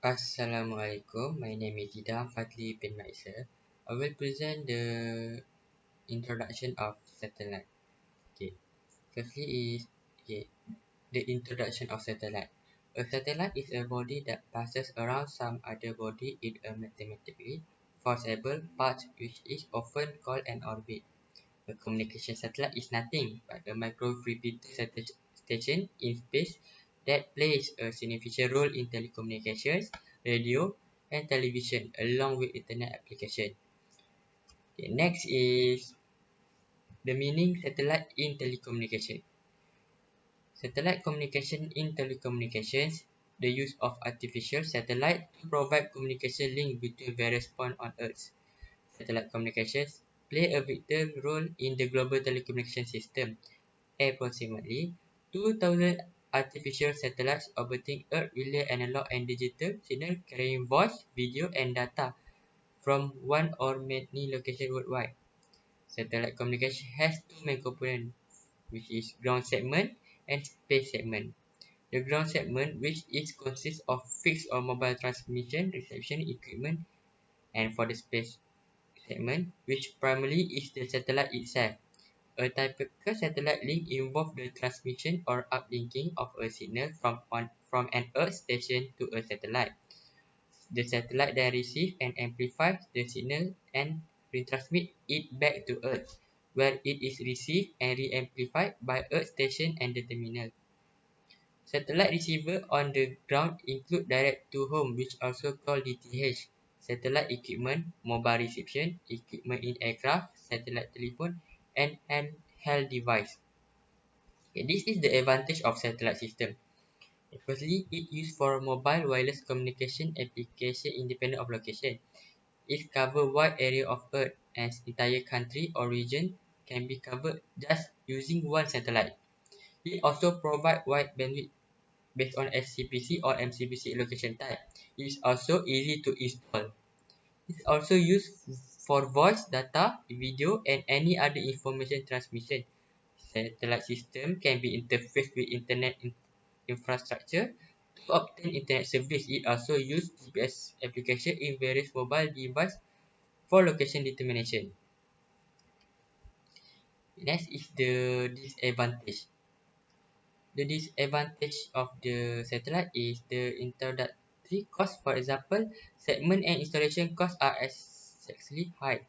Assalamualaikum, my name is Idam Fadli bin Maisa. I will present the introduction of satellite. Okay. Firstly is the introduction of satellite. A satellite is a body that passes around some other body in a mathematically forcible path which is often called an orbit. A communication satellite is nothing but a microwave repeater station in space that plays a significant role in telecommunications, radio, and television, along with internet application. Okay, next is the meaning satellite in telecommunication. Satellite communication in telecommunications, the use of artificial satellite to provide communication link between various points on Earth. Satellite communications play a vital role in the global telecommunication system. Approximately 2,000 artificial satellites orbiting Earth relay analog and digital signals carrying voice, video, and data from one or many locations worldwide. Satellite communication has two main components, which is ground segment and space segment. The ground segment, which is consists of fixed or mobile transmission reception equipment, and for the space segment, which primarily is the satellite itself. A typical satellite link involves the transmission or uplinking of a signal from an Earth station to a satellite. The satellite then receives and amplifies the signal and retransmits it back to Earth, where it is received and re-amplified by Earth station and the terminal. Satellite receivers on the ground include direct-to-home, which also called DTH, satellite equipment, mobile reception equipment in aircraft, satellite telephone, and handheld device. Okay, this is the advantage of satellite system. Firstly, it used for mobile wireless communication application independent of location. It covers wide area of Earth, and entire country or region can be covered just using one satellite. It also provides wide bandwidth based on SCPC or MCPC location type. It is also easy to install. It is also used for voice, data, video, and any other information transmission. Satellite system can be interfaced with internet infrastructure to obtain internet service. It also uses GPS application in various mobile devices for location determination. Next is the disadvantage. The disadvantage of the satellite is the introductory cost. For example, segment and installation costs are excessively high.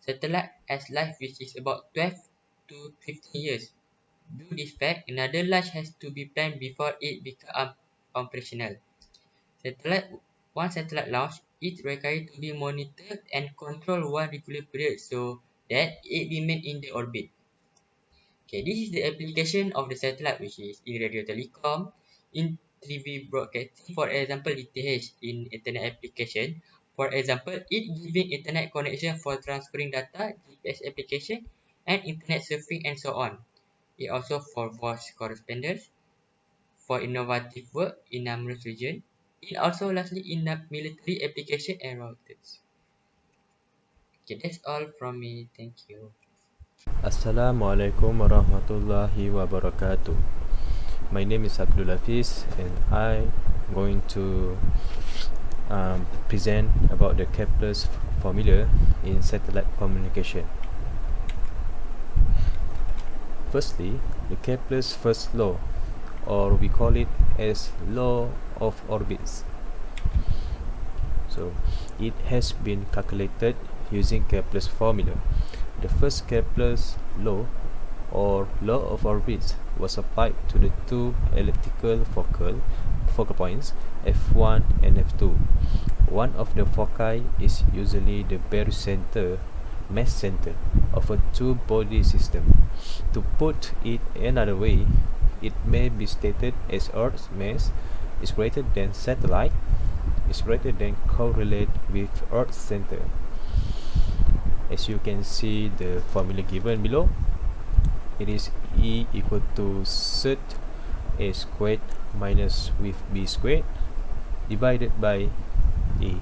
Satellite has life which is about 12 to 15 years. Due to this fact, another launch has to be planned before it becomes operational. Once satellite launch, it requires to be monitored and controlled one regular period so that it remains in the orbit. Okay, this is the application of the satellite, which is in radio telecom, in TV broadcasting, for example, DTH, in internet application. For example, it giving internet connection for transferring data, GPS application, and internet surfing, and so on. It also for voice correspondence, for innovative work in numerous regions. It also lastly in military application and routers. Okay, that's all from me. Thank you. Assalamualaikum warahmatullahi wabarakatuh. My name is Abdul Hafiz and I'm going to present about the Kepler's formula in satellite communication. Firstly, the Kepler's first law, or we call it as law of orbits. So it has been calculated using Kepler's formula. The first Kepler's law or law of orbits was applied to the two elliptical focal points f1 and f2. One of the foci is usually the mass center of a two-body system. To put it another way, it may be stated as Earth's mass is greater than satellite is greater than correlate with Earth's center. As you can see the formula given below, it is E equal to sut A squared minus with B squared divided by A.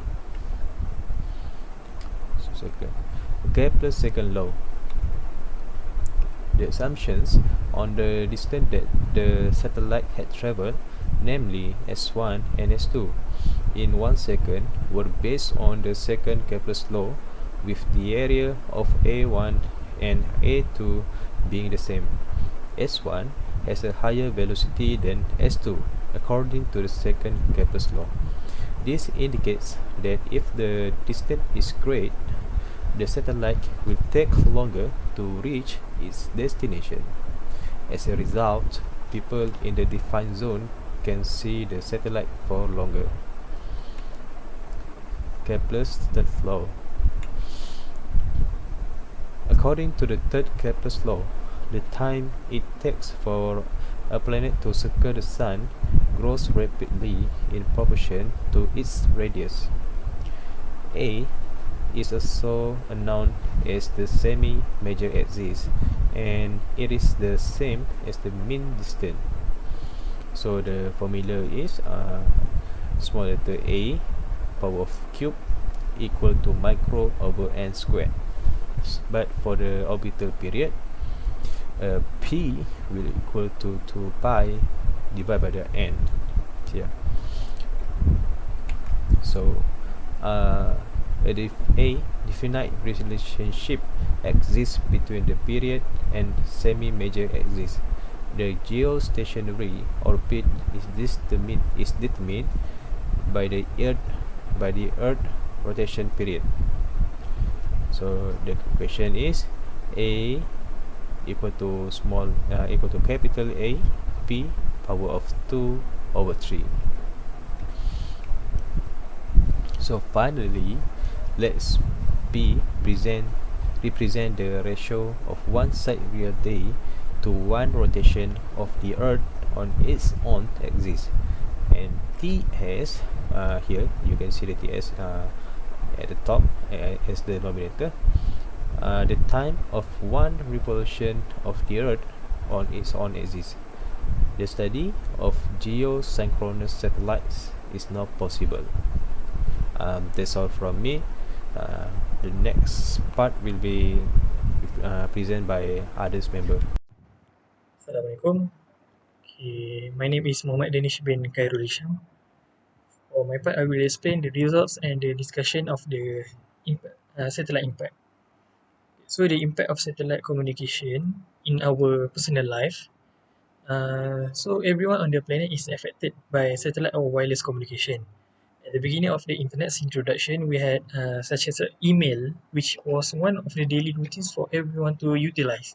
Kepler's second law. The assumptions on the distance that the satellite had traveled, namely S1 and S2, in 1 second were based on the second Kepler's law, with the area of A1 and A2 being the same. S1 has a higher velocity than S2 according to the second Kepler's law. This indicates that if the distance is great, the satellite will take longer to reach its destination. As a result, people in the defined zone can see the satellite for longer. Kepler's third law. According to the third Kepler's law, the time it takes for a planet to circle the Sun grows rapidly in proportion to its radius. A is also known as the semi-major axis, and it is the same as the mean distance. So the formula is small letter a power of cube equal to micro over n squared. But for the orbital period, p will equal to 2 pi divided by the n here. So a definite relationship exists between the period and semi-major axis. The geostationary orbit is determined by the Earth rotation period. So the question is a equal to capital A p power of 2 over 3. So finally, let's represent the ratio of one sidereal day to one rotation of the Earth on its own axis. And Ts, here you can see the Ts at the top as the denominator, the time of one revolution of the Earth on its own axis. The study of geosynchronous satellites is now possible. That's all from me. The next part will be presented by others member. Assalamualaikum. Okay, my name is Muhammad Danish bin Khairul Hisham. For my part, I will explain the results and the discussion of the satellite impact. So the impact of satellite communication in our personal life. So everyone on the planet is affected by satellite or wireless communication. At the beginning of the internet's introduction, we had such as email, which was one of the daily routines for everyone to utilize,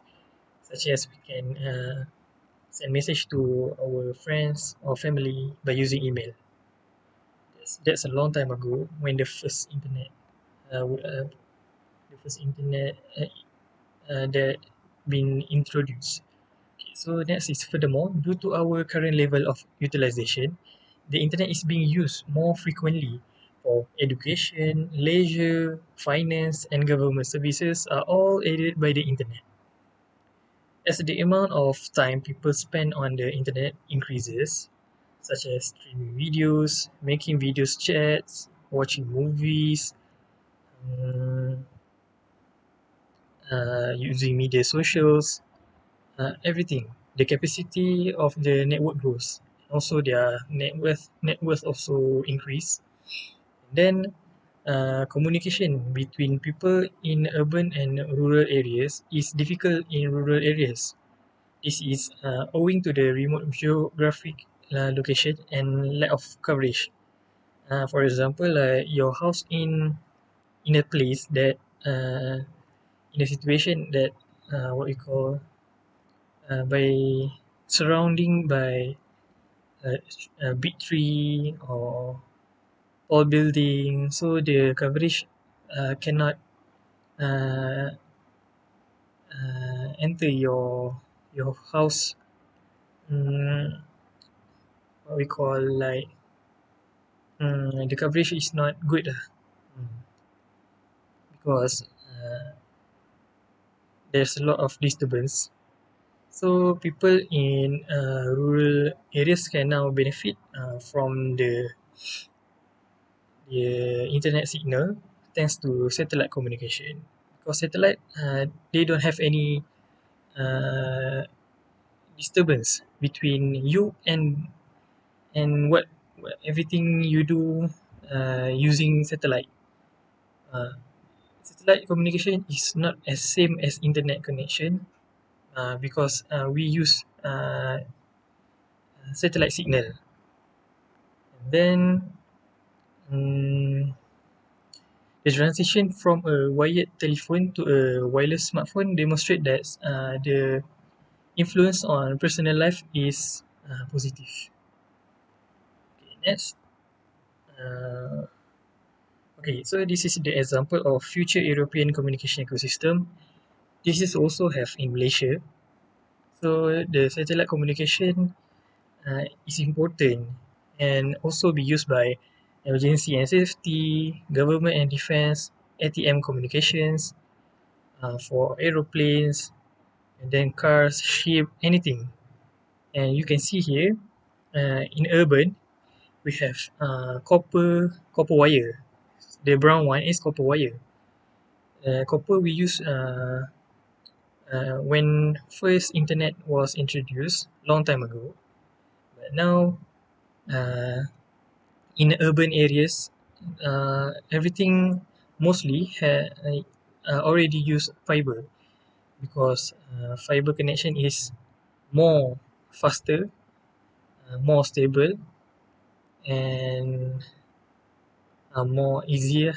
such as we can send message to our friends or family by using email. That's a long time ago when the first internet, the first internet that been introduced. Okay, so next is furthermore, due to our current level of utilization, the internet is being used more frequently for education, leisure, finance, and government services are all aided by the internet. As the amount of time people spend on the internet increases, such as streaming videos, making videos chats, watching movies, um, using media socials, everything. The capacity of the network grows. Also, their net worth also increase. Then, communication between people in urban and rural areas is difficult in rural areas. This is owing to the remote geographic location and lack of coverage. For example, your house in a place that in a situation that what we call by surrounding by a big tree or tall building, so the coverage cannot uh, enter your house. What we call like the coverage is not good mm, because there's a lot of disturbance. So people in rural areas can now benefit from the internet signal thanks to satellite communication. Because satellite, they don't have any uh, disturbance between you and what everything you do using satellite. Uh, Satellite communication is not as same as internet connection because we use satellite signal. Then the transition from a wired telephone to a wireless smartphone demonstrate that the influence on personal life is positive. Okay, next. Uh, okay, so this is the example of future European communication ecosystem. This is also have in Malaysia. So the satellite communication is important and also be used by emergency and safety, government and defense, ATM communications, for aeroplanes, and then cars, ship, anything. And you can see here in urban we have copper wire. The brown one is copper wire. Copper we use when first internet was introduced long time ago. But now uh, in urban areas, everything mostly already use fiber because fiber connection is more faster, more stable, and more easier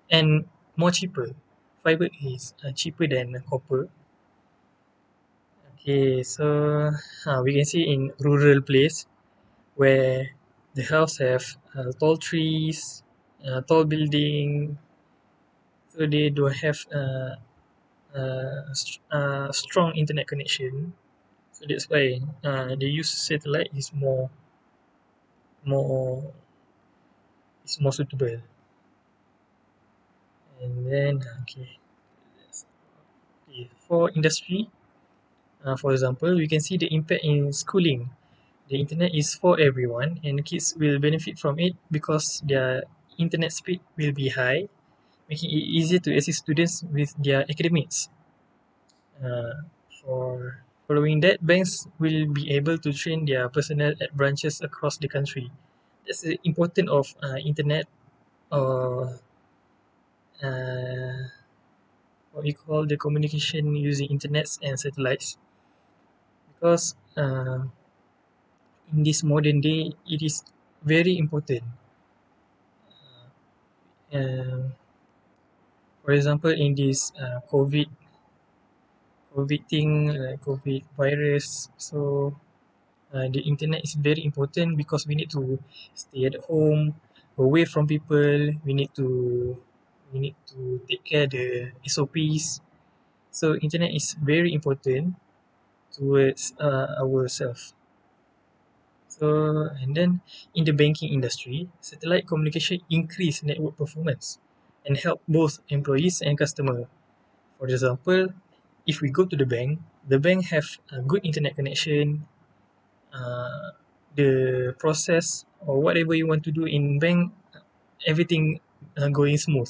and more cheaper. Fiber is cheaper than copper. Okay, so we can see in rural place where the house have tall trees, tall building, so they don't have strong internet connection. So that's why they use satellite is more more suitable. And then okay, for industry, for example, we can see the impact in schooling. The internet is for everyone, and kids will benefit from it because their internet speed will be high, making it easier to assist students with their academics. Uh, for following that, banks will be able to train their personnel at branches across the country. That's the importance of internet or uh, what we call the communication using internets and satellites. Because in this modern day, it is very important. Um, for example, in this COVID thing, like COVID virus, so the internet is very important because we need to stay at home, away from people. We need to take care the SOPs. So internet is very important towards ourselves. So and then in the banking industry, satellite communication increase network performance and help both employees and customer. For example, if we go to the bank have a good internet connection, uh, the process or whatever you want to do in bank, everything going smooth.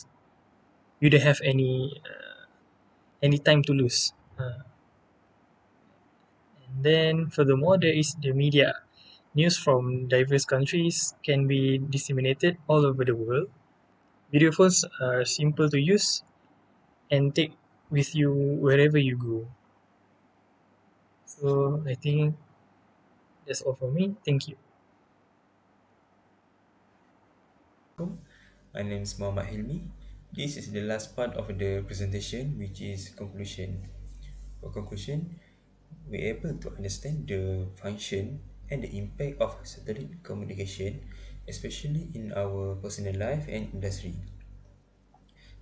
You don't have any time to lose. And then furthermore, there is the media. News from diverse countries can be disseminated all over the world. Video phones are simple to use and take with you wherever you go. So I think that's all for me. Thank you. My name is Muhammad Hilmi. This is the last part of the presentation, which is conclusion. For conclusion, we're able to understand the function and the impact of satellite communication, especially in our personal life and industry.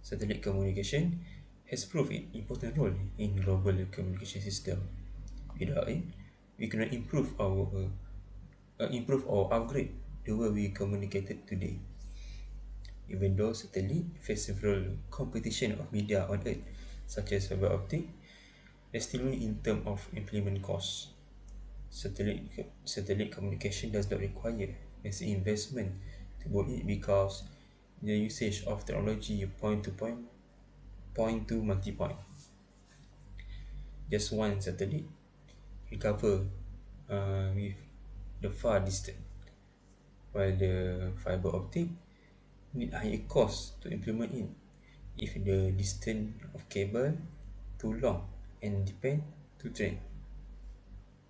Satellite communication has proved an important role in global communication system. Without it, we cannot improve or upgrade the way we communicated today. Even though satellite face several competition of media on Earth, such as fiber optic, they still win in terms of implement costs. Satellite communication does not require massive investment to build it because the usage of technology point to point, point to multi-point. Just one satellite will cover with the far distance, while the fiber optic need higher cost to implement it if the distance of cable too long and depend to train.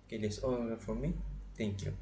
Okay, that's all from me. Thank you.